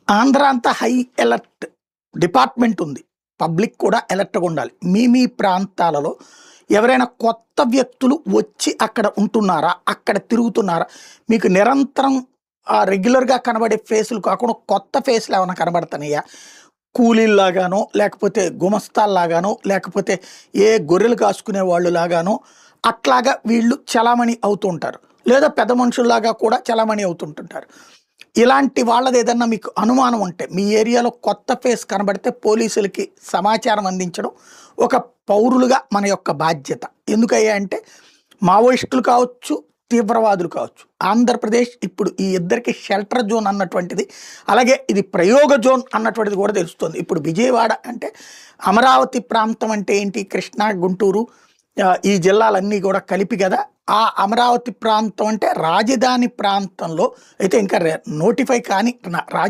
ఆంధ్ర అంతా high alert department ఉంది. Public కూడా అలర్ట్‌గా ఉండాలి. మీ ప్రాంతాలలో ఎవరైనా కొత్త వ్యక్తులు వచ్చి అక్కడ ఉంటున్నారా? అక్కడ తిరుగుతున్నారా? మీకు నిరంతరం రెగ్యులర్‌గా కనబడే ఫేసులు కాకుండా కొత్త ఫేసులు ఏమైనా కనబడుతున్నాయా? కూలీల్లాగానో, లేకపోతే గుమస్తాల్లాగానో, లేకపోతే ఏ గొర్రెలు కాసుకునే వాళ్ళు లాగానో అట్లాగా వీళ్ళు చలామణి అవుతూ ఉంటారు. లేదా పెద్ద మనుషుల్లాగా కూడా చలామణి అవుతుంటుంటారు. ఇలాంటి వాళ్ళదేదన్నా మీకు అనుమానం ఉంటే, మీ ఏరియాలో కొత్త ఫేస్ కనబడితే పోలీసులకి సమాచారం అందించడం ఒక పౌరులుగా మన యొక్క బాధ్యత. ఎందుకయ్యా అంటే, మావోయిస్టులు కావచ్చు, తీవ్రవాదులు కావచ్చు. ఆంధ్రప్రదేశ్ ఇప్పుడు ఈ ఇద్దరికి షెల్టర్ జోన్ అన్నటువంటిది, అలాగే ఇది ప్రయోగ జోన్ అన్నటువంటిది కూడా తెలుస్తుంది. ఇప్పుడు విజయవాడ అంటే అమరావతి ప్రాంతం అంటే ఏంటి? కృష్ణా, గుంటూరు ఈ జిల్లాలన్నీ కూడా కలిపి కదా! ఆ అమరావతి ప్రాంతం అంటే రాజధాని ప్రాంతంలో అయితే ఇంకా నోటిఫై కాని రాజధాని